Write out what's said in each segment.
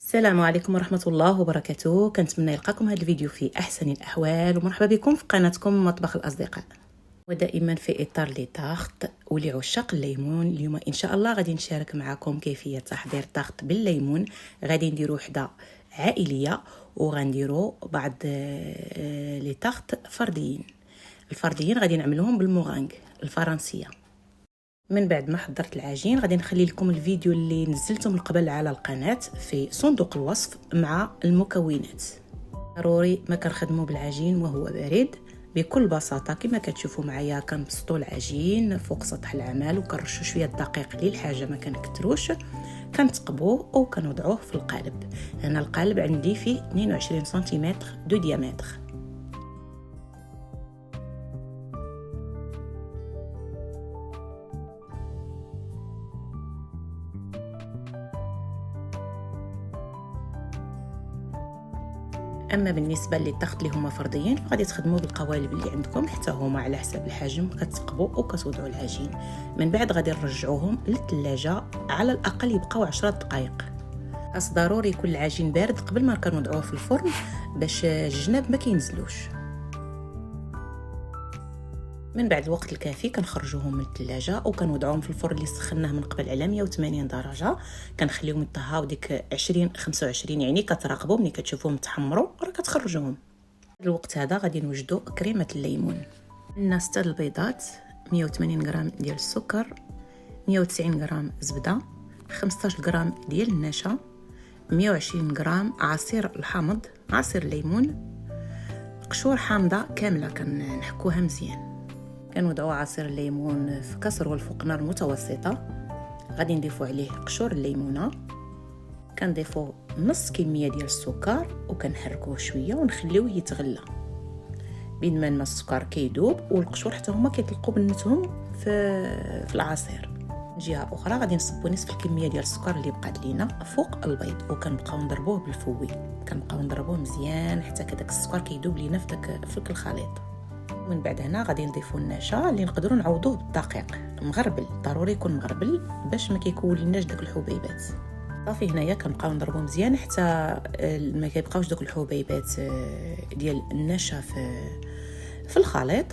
السلام عليكم ورحمة الله وبركاته. كنتمنى يلقاكم هذا الفيديو في أحسن الأحوال، ومرحبا بكم في قناتكم مطبخ الأصدقاء، ودائما في إطار لي طاخت ولعشاق الليمون. اليوم إن شاء الله غادي نشارك معكم كيفية تحضير طاخت بالليمون. غادي نديرو وحدة عائلية وغنديرو بعض لي طاخت فرديين. الفرديين غادي نعملوهم بالمورانغ الفرنسية. من بعد ما حضرت العجين غادي نخلي لكم الفيديو اللي نزلته من قبل على القناة في صندوق الوصف مع المكونات. ضروري ما كنخدموا بالعجين وهو بارد. بكل بساطة كما كتشوفوا معايا كنبسطوا العجين فوق سطح العمل وكنرشوا شوية الدقيق للحاجة ما كنكتروش، كنتقبوه وكنوضعوه في القالب. هنا القالب عندي فيه 22 سنتيمتر دو ديامتر. اما بالنسبه للطاخت اللي هما فرديين فغادي تخدموا بالقوالب اللي عندكم حتى هما على حسب الحجم، كتثقبوا وكتوضعوا العجين. من بعد غادي نرجعوهم للثلاجه على الاقل يبقاو 10 دقائق. خاص ضروري يكون العجين بارد قبل ما كنوضعوه في الفرن باش الجناب ما كينزلوش. من بعد الوقت الكافي كنخرجوهم من الثلاجه وكنوضعوهم في الفرن اللي سخناه من قبل على 180 درجه. كنخليهم يطهاو ديك 20-25، يعني كتراقبوا ملي كتشوفوهم تحمروا راه كتخرجوهم. الوقت هذا غادي نوجدوا كريمه الليمون. عندنا 6 البيضات، 180 غرام ديال السكر، 190 غرام زبده، 15 غرام ديال النشا، 120 غرام عصير الحامض عصير الليمون، قشور حامضه كامله كنحكوها مزيان. كنوضعوا عصير الليمون في كاسرول فوق نار متوسطه. غادي نضيفوا عليه قشور الليمونه، كنضيفوا نص كميه ديال السكر وكنحركوه شويه ونخليوه يتغلى. بين ما السكر كيذوب والقشور حتى هما كيطلقوا بنتهم في العصير. من جهه اخرى غادي نصبوا نصف الكميه ديال السكر اللي بقات لينا فوق البيض وكنبقاو نضربوه بالفوي. كنبقاو نضربوه مزيان حتى كداك السكر كيذوب لينا في الخليط. من بعد هنا غادي نضيفوا النشا اللي نقدروا نعوضوه بالدقيق مغربل، ضروري يكون مغربل باش ما كيكون لناش داك الحبيبات. صافي هنايا كنبقاو نضربوا مزيان حتى ما كيبقاوش داك الحبيبات ديال النشا في الخليط.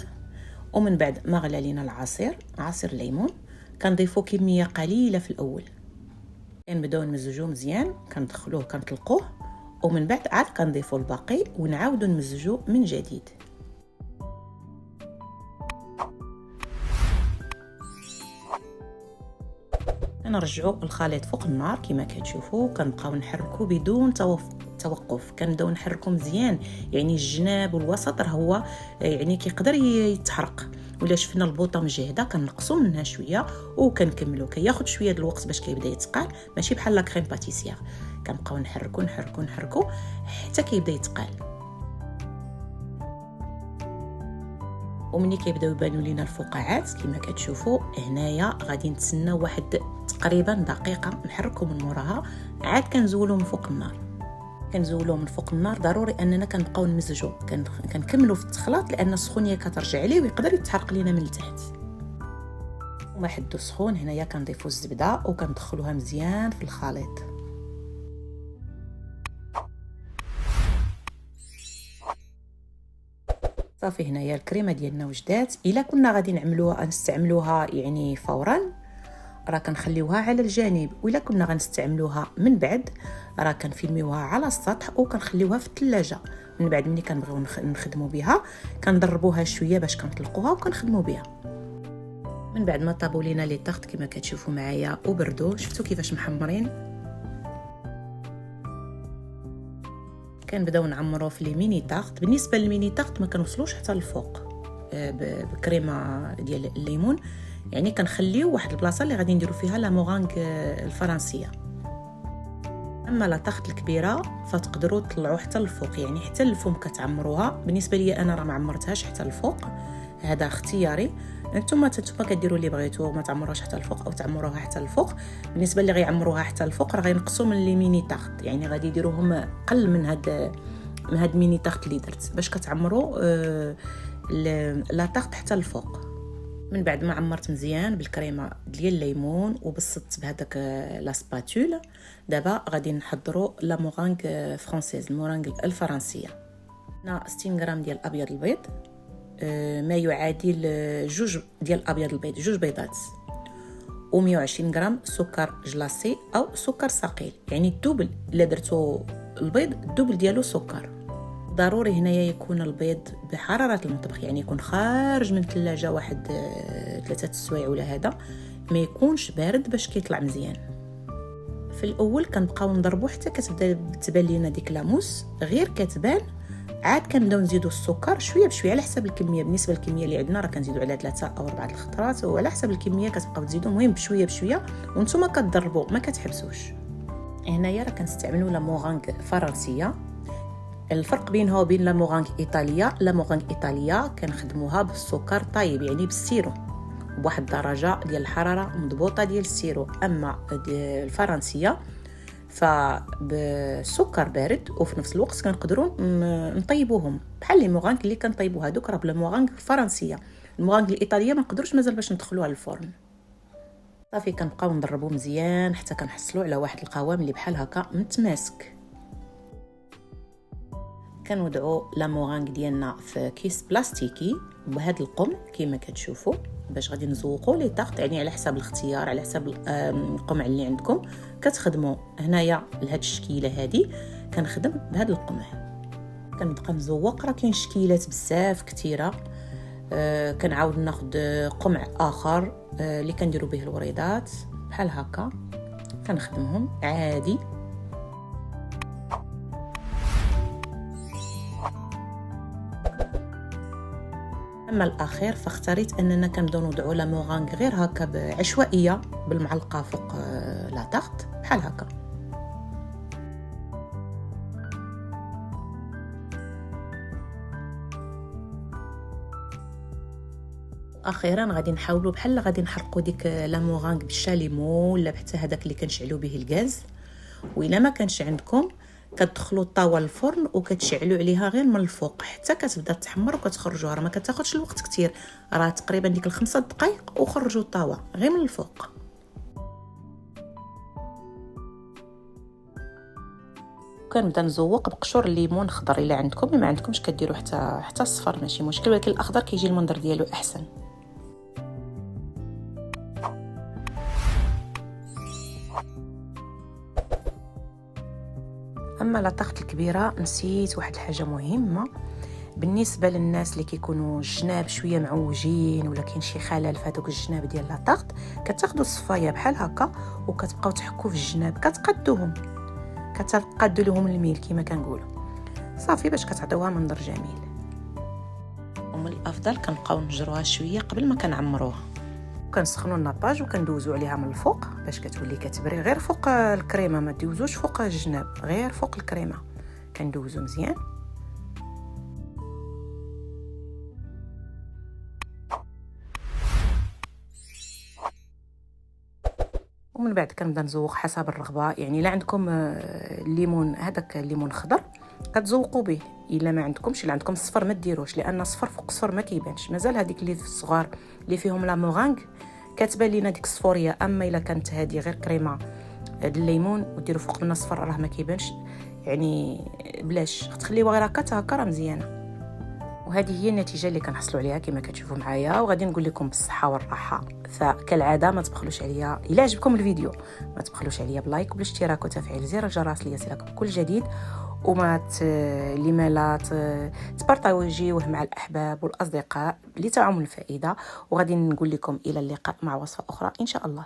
ومن بعد ما غلى لينا العصير عصير الليمون كنضيفوا كميه قليله في الاول، كنبداو نمزجوه مزيان، كندخلوه كنطلقوه، ومن بعد عاد كنضيفوا الباقي ونعاودوا نمزجوه من جديد. كنرجعوا الخليط فوق النار كما كتشوفوا، كنبقاو نحركوا بدون توقف. كنبداو نحركوا مزيان، يعني الجناب والوسط راه هو يعني كيقدر يتحرق. ولا شفنا البوطه مجهده كنقصوا منها شويه وكنكملوا. كياخذ شويه د الوقت باش كيبدا يتقال، ماشي بحال لا كريم باتيسير. كنبقاو نحركوا حتى كيبدا يتقال. ومني كيبداو يبانوا لينا الفقاعات كما كتشوفوا هنايا غادي نتسناو واحد تقريبا دقيقه نحركوا من موراها. عاد كنزولوا من فوق النار، كنزولوا من فوق النار. ضروري اننا كنبقاو نمزجوا، كنكملوا في التخلاط لان السخونيه كترجع عليه ويقدر يتحرق لينا من التحت. وما حدو سخون هنايا كنضيفوا الزبده وكندخلوها مزيان في الخليط. صافي هنايا الكريمه ديالنا وجدات. الا كنا غادي نستعملوها يعني فورا راه كنخليوها على الجانب، وإلا كنا غنستعملوها من بعد راه كنفيلميوها على السطح وكنخليوها في الثلاجه. من بعد ملي كنبغيو نخدموا بها كنضربوها شويه باش كنطلقوها وكنخدموا بها. من بعد ما طابوا لينا لي طاخت كما كتشوفوا معايا وبردوا، شفتوا كيفاش محمرين. كنبداو نعمروه في لي ميني طاخت. بالنسبه للميني طاخت ما كنوصلوش حتى الفوق بكريمه ديال الليمون، يعني كنخليو واحد البلاصه اللي غادي نديرو فيها لا مورانغ الفرنسيه. اما لا طاخت الكبيره فتقدروا تطلعوا حتى الفوق، يعني حتى الفم كتعمروها. بالنسبه لي انا راه ما عمرتهاش حتى الفوق، هذا اختياري. انتم كديروا اللي بغيتوا، ما تعمروهاش حتى الفوق او تعمروها حتى الفوق. بالنسبه اللي غيعمروها حتى الفوق راه غينقصوا من لي ميني طاخت، يعني غادي يديروهم اقل من هاد ميني طاخت اللي درت باش كتعمروا لا طاخت حتى الفوق. من بعد ما عمرت مزيان بالكريمه ديال الليمون وبسطت بهذاك لا سباتول، دابا غادي نحضروا لا مورانغ فرونسيز، المورانغ الفرنسيه. هنا 60 غرام ديال ابيض البيض، ما يعادل جوج ديال ابيض البيض، جوج بيضات، و120 غرام سكر جلاسي او سكر ثقيل، يعني الدوبل الا درتو البيض الدوبل ديالو سكر. ضروري هنايا يكون البيض بحراره المطبخ، يعني يكون خارج من الثلاجه واحد 3 سوايع ولا هذا، ما يكونش بارد باش كيطلع مزيان. في الاول كنبقاو نضربو حتى كتبدا تبان لينا ديك لاموس، غير كتبان عاد كنبداو نزيدو السكر شويه بشويه على حسب الكميه. بالنسبه للكميه اللي عندنا راه كنزيدو على 3 او 4 الخطرات، وعلى حسب الكميه كتبقاو تزيدو، المهم بشويه بشويه وانتم كتضربوا ما كتحبسوش. هنايا راه كنستعملوا لا مورانغ فرنسيه. الفرق بينها وبين لا مورانغ ايطاليه، لا مورانغ ايطاليه كنخدموها بالسكر طايب، يعني بالسيرو بواحد الدرجه ديال الحراره مضبوطه ديال السيرو. اما الفرنسيه فبسكر بارد، وفي نفس الوقت كنقدروا نطيبوهم بحال لي مورانغ اللي كنطيبوا هذوك راه بلا مورانغ فرنسيه. المورانغ الايطاليه ما نقدروش مازال باش ندخلوها للفرن. صافي كنبقاو نضربوا مزيان حتى كنحصلوا على واحد القوام اللي بحال هكا متماسك. كنوضعوا لا مورانغ ديالنا في كيس بلاستيكي بهذا القم كما كتشوفوا، باش غادي نزوقوا لي طاقط، يعني على حساب الاختيار، على حساب القمع اللي عندكم كتخدموا. هنايا لهاد الشكيله هذه كنخدم بهذا القمع، كنبقى نزوق. راه كاين شكيلات بزاف كثيره. كنعاود ناخذ قمع اخر اللي كنديروا به الوريضات بحال هكا، كنخدمهم عادي. اما الاخير فاختاريت اننا كنبداو نوضعوا لا مورانغ غير هكا بعشوائيه بالمعلقه فوق لا طاغط بحال هكا. اخيرا غادي نحاولوا بحال غادي نحرقوا ديك لا مورانغ بالشاليمو ولا حتى هذاك اللي كنشعلوا به الغاز. والا ما كانش عندكم كتدخلوا الطاوه للفرن وكتشعلوا عليها غير من الفوق حتى كتبدا تحمر وكتخرجوها. راه ما كتاخذش الوقت كتير، راه تقريبا ديك 5 دقائق وخرجوا الطاوه غير من الفوق. كنبدا نزوق بقشور الليمون خضر. الا عندكم، ما عندكمش كديروا حتى الصفر ماشي مشكل، ولكن الاخضر كيجي المنظر ديالو احسن. اما لا طاغط الكبيره نسيت واحد الحاجه مهمه بالنسبه للناس اللي كيكونوا الجناب شويه معوجين ولا كاين شي خلل في هذوك الجناب ديال لا طاغط، كتاخذوا الصفايه بحال هكا وكتبقاو تحكوا في الجناب، كتقادوهم لهم الميل كما كنقولوا، صافي باش كتعطيوها منظر جميل. ومن الافضل كنبقاو نجروها شويه قبل ما كنعمروها. كنسخنوا الناباج وكندوزو عليها من الفوق باش كتولي كتبري غير فوق الكريمه، ما دوزوش فوق الجناب، غير فوق الكريمه كندوزو مزيان. ومن بعد كنبدا نزوق حسب الرغبه، يعني لا عندكم الليمون هذاك الليمون الخضر كتزوقوا به، الا ما عندكمش، الا عندكم الصفر ما ديروش لان الصفر فوق الصفر ما كيبانش. مازال هذيك اللي في الصغار اللي فيهم لا مورانغ كتبان لينا ديك الصفوريه، اما الا كانت هذه غير كريمه الليمون وديروا فوق منها الصفر راه ما كيبانش، يعني بلاش تخليوها غير هكا راه مزيانه. وهذه هي النتيجه اللي كنحصلوا عليها كما كتشوفوا معايا. وغادي نقول لكم بالصحه والراحه. فكالعاده ما تبخلوش عليا الا عجبكم الفيديو، ما تبخلوش عليا بلايك وبالاشتراك وتفعيل زر الجرس ليصلكم كل جديد، لما لا تبارطاجيوه مع الاحباب والاصدقاء لتعم الفائده. وغادي نقول لكم الى اللقاء مع وصفه اخرى ان شاء الله.